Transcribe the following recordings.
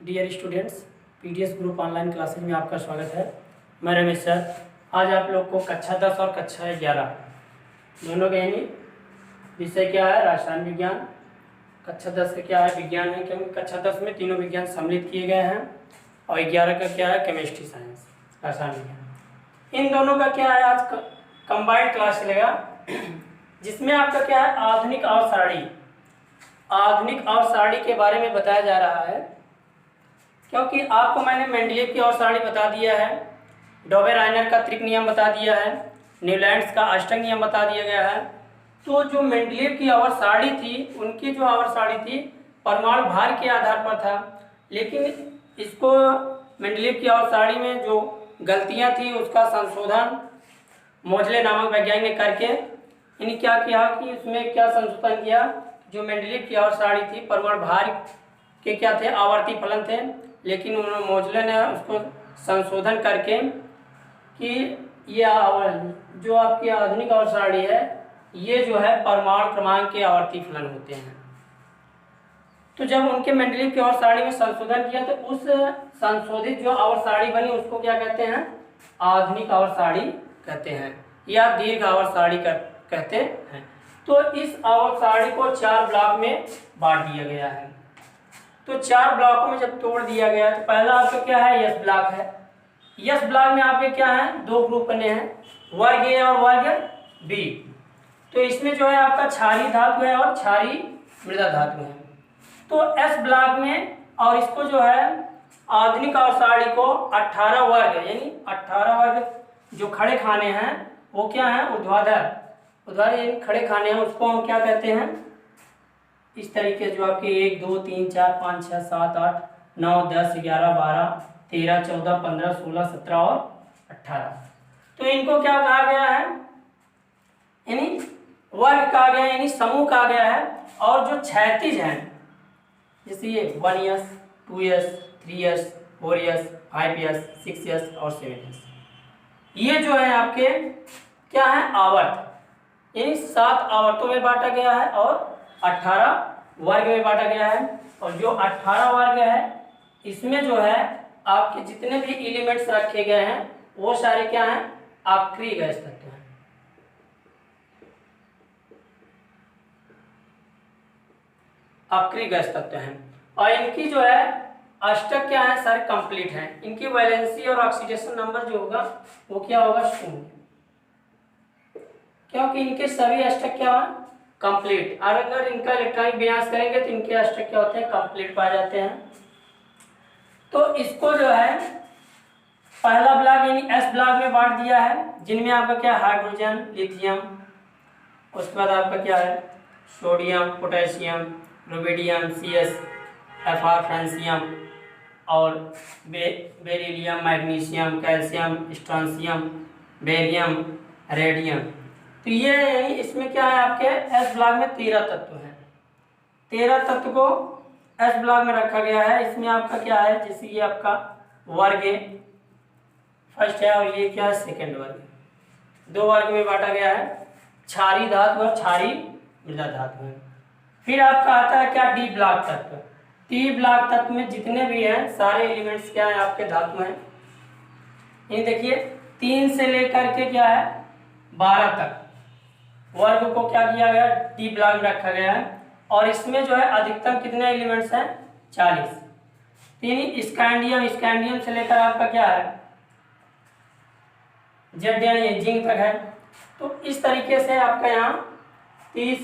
Dear students, PDS group online classes में आपका स्वागत है। मैं रमेश सर आज आप लोग को कक्षा 10 और कक्षा 11 दोनों के यानी विषय क्या है, रसायन विज्ञान। कक्षा 10 का क्या है, विज्ञान है, क्योंकि कक्षा 10 में तीनों विज्ञान सम्मिलित किए गए हैं और 11 का क्या है, केमिस्ट्री साइंस, रसायन विज्ञान। इन दोनों का क्या है, आज कंबाइंड क्लास चलेगा जिसमें आपका क्या है, आधुनिक और सारणी के बारे में बताया जा रहा है। क्योंकि आपको मैंने मेंडलीव की और सारणी बता दिया है, डोबे-राइनर का त्रिक नियम बता दिया है, न्यूलैंड्स का अष्टक नियम बता दिया गया है। तो जो मेंडलीव की आवर्त सारणी थी, उनकी जो आवर्त सारणी थी परमाणु भार के आधार पर था, लेकिन इसको मेंडलीव की आवर्त सारणी में जो गलतियां थी उसका संशोधन मोजले नामक वैज्ञानिक ने करके इन्हें क्या किया कि इसमें क्या संशोधन किया। जो मेंडलीव की आवर्त सारणी थी परमाणु भार के क्या थे, आवर्ती फलन थे, लेकिन उन्होंने मोजले ने उसको संशोधन करके कि ये जो आपकी आधुनिक आवर्त सारणी है ये जो है परमाणु क्रमांक के आवर्ती फलन होते हैं। तो जब उनके मेंडलीव की आवर्त सारणी में संशोधन किया तो उस संशोधित जो आवर्त सारणी बनी उसको क्या कहते हैं, आधुनिक आवर्त सारणी कहते हैं या दीर्घ आवर्त सारणी कहते हैं। तो इस आवर्त सारणी को 4 ब्लॉक में बांट दिया गया है। तो 4 ब्लॉकों में जब तोड़ दिया गया तो पहला आपका क्या है, यस ब्लॉक है। यस ब्लॉक में आपके क्या है, 2 ग्रुप बने हैं, वर्ग ए और वर्ग बी। तो इसमें जो है आपका क्षारीय धातु है और क्षारीय मृदा धातु है। तो एस ब्लॉक में और इसको जो है आधुनिक आवर्त सारणी को 18 वर्ग यानी 18 वर्ग जो खड़े खाने हैं वो क्या है, ऊर्ध्वाधर यानी खड़े खाने हैं, उसको हम क्या कहते हैं, इस तरीके जो आपके 1 2 3 4 5 6 7 8 9 10 11 12 13 14 15 16 17 और 18। तो इनको क्या कहा गया है, यानी वर्ग कहा गया है, यानी समूह कहा गया है। और जो क्षैतिज हैं जैसे ये 1s 2s 3s 4s 5s 6s और 7s, ये जो है आपके क्या है, आवर्त यानी 7 आवर्तों में बांटा गया है और 18 वर्ग में बांटा गया है। और जो 18 वर्ग है इसमें जो है आपके जितने भी एलिमेंट्स रखे गए हैं वो सारे क्या हैं, अक्रिय गैस तत्व हैं। अक्रिय गैस तत्व हैं और इनकी जो है अष्टक क्या है, सारे कंप्लीट हैं। इनकी वैलेंसी और ऑक्सीडेशन नंबर जो होगा वो क्या होगा, 0, क्योंकि इनके सभी अष्टक क्या है, कंप्लीट। और अगर इनका इलेक्ट्रॉनिक विन्यास करेंगे तो इनके अष्टक क्या होते हैं, कंप्लीट पाए जाते हैं। तो इसको जो है पहला ब्लॉक यानी एस ब्लॉक में बांट दिया है, जिनमें आपका क्या, हाइड्रोजन, लिथियम, उसके बाद आपका क्या है, sodium, potassium, rubidium, CS, Fr, francium और beryllium, magnesium, calcium, strontium, barium, radium. तो ये यानी इसमें क्या है, आपके एस ब्लॉक में 13 तत्व हैं। 13 तत्व को एस ब्लॉक में रखा गया है। इसमें आपका क्या है, जैसे ये आपका वर्ग ए फर्स्ट है और ये क्या है, सेकेंड वर्ग, 2 वर्ग में बांटा गया है, क्षारीय धातु और क्षारीय मृदा धातु है। फिर आपका आता है क्या, डी ब्लॉक तत्व। डी ब्लॉक तत्व में जितने भी हैं सारे एलिमेंट्स क्या है, आपके धातु हैं। ये देखिए 3 से लेकर के क्या है 12 तक वर्ग को क्या किया गया, डी ब्लॉक में रखा गया है। और इसमें जो है अधिकतम कितने एलिमेंट्स हैं, 40। यानी स्कैंडियम से लेकर आपका क्या है, जेड यानी जिंक तक है। तो इस तरीके से आपका यहाँ 30।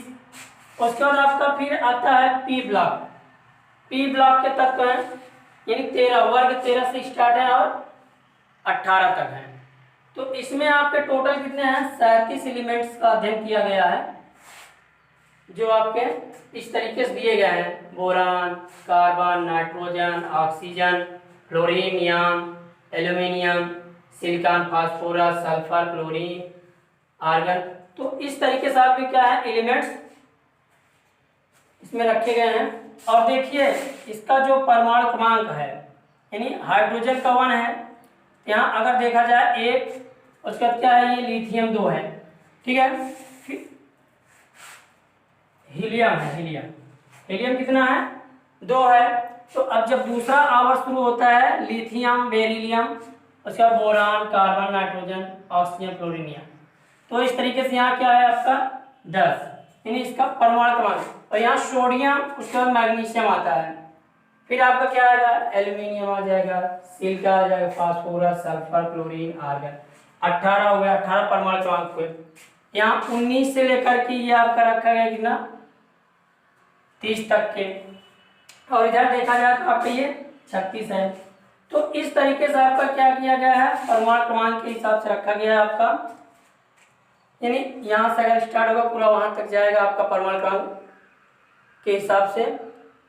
उसके बाद आपका फिर आता है पी ब्लॉक। पी ब्लॉक के तत्व हैं यानी 13 वर्ग 13 से स्टार्ट है और 18 तक है। तो इसमें आपके टोटल कितने हैं, 37 एलिमेंट्स का अध्ययन किया गया है, जो आपके इस तरीके से दिए गए हैं, boron, carbon, nitrogen, oxygen, fluorine, aluminium, silicon, phosphorus, sulphur, chlorine, argon. तो इस तरीके से आपके क्या है, एलिमेंट्स इसमें रखे गए हैं। और देखिए इसका जो परमाणु क्रमांक है यानी हाइड्रोजन का 1 है, यहाँ अगर देखा जाए 1, उसके बाद क्या है, ये लिथियम 2 है, ठीक है। फिर हीलियम है, हीलियम कितना है, 2 है। तो अब जब दूसरा आवर्त शुरू होता है लिथियम, बेरिलियम, उसके बाद बोरान, कार्बन, नाइट्रोजन, ऑक्सीजन, फ्लोरीनियम, तो इस तरीके से यहाँ क्या है आपका 10, यानी इसका परमाणु क्रमांक। और यहाँ सोडियम, उसके बाद मैग्नीशियम आता है, फिर आपका क्या आएगा, एल्यूमिनियम आ जाएगा, सिलिका आ जाएगा, फास्फोरस, सल्फर, क्लोरीन, आर्गन, 18 हो गया, 18 परमाणु क्रमांक हुए। यहाँ 19 से लेकर के ये आपका रखा गया कितना, 30 तक के, और इधर देखा जाए तो आपका ये 36 है। तो इस तरीके से आपका क्या किया गया है, परमाणु क्रमांक के हिसाब से रखा गया है आपका, यानी यहाँ से अगर स्टार्ट होगा पूरा वहां तक जाएगा आपका परमाणु क्रमांक के हिसाब से।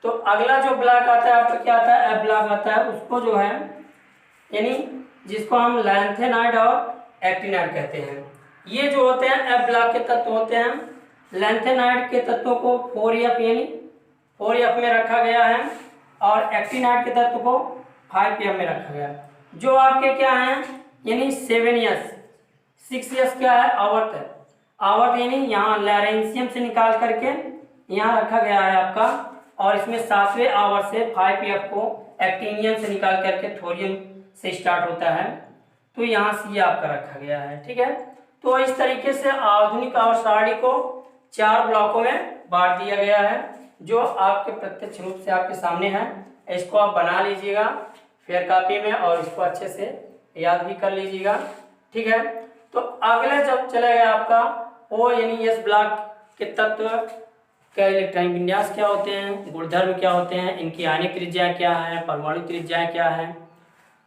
तो अगला जो ब्लॉक आता है आपका क्या आता है, एफ ब्लॉक आता है, उसको जो है यानी जिसको हम लैंथेनाइड और एक्टिनाइड कहते हैं, ये जो होते हैं एफ ब्लॉक के तत्व होते हैं। लैंथेनाइड के तत्वों को 4F यानी 4F में रखा गया है, और एक्टिनाइड के तत्व को 5F में रखा गया है। जो आपके क्या हैं यानी 7S, 6S क्या है, आवर्त है, आवर्त यानी यहाँ लैरेंशियम से निकाल करके यहाँ रखा गया है आपका, और इसमें 7वें आवर्त से 5F को एक्टिनियम से निकाल करके थोरियम से स्टार्ट होता है, तो यहाँ से ये आपका रखा गया है। ठीक है, तो इस तरीके से आधुनिक आवर्त सारणी को 4 ब्लॉकों में बांट दिया गया है, जो आपके प्रत्यक्ष रूप से आपके सामने है। इसको आप बना लीजिएगा फेयर कॉपी में, और इसको अच्छे से याद भी कर लीजिएगा। ठीक है, तो अगले जब चलेगा आपका O यानी S ब्लॉक के तत्व का इलेक्ट्रॉनिक विन्यास क्या होते हैं, गुणधर्म क्या होते हैं, इनकी आणविक त्रिज्या क्या है, परमाणु त्रिज्या क्या है,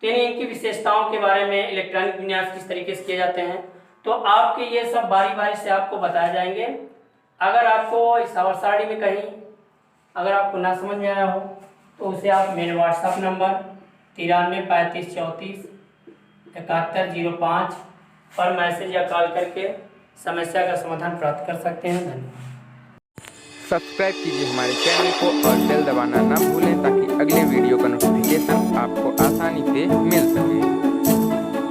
तो यानी इनकी विशेषताओं के बारे में, इलेक्ट्रॉनिक विन्यास किस तरीके से किए जाते हैं, तो आपके ये सब बारी बारी से आपको बताए जाएंगे। अगर आपको इस आवर्त सारणी में कहीं अगर आपको ना समझ में आया हो तो उसे आप मेरे व्हाट्सएप नंबर 93 35 34 7105 पर मैसेज या कॉल करके समस्या का समाधान प्राप्त कर सकते हैं। धन्यवाद। सब्सक्राइब कीजिए हमारे चैनल को और बेल दबाना ना भूलें, ताकि अगले वीडियो का नोटिफिकेशन आपको आसानी से मिल सके।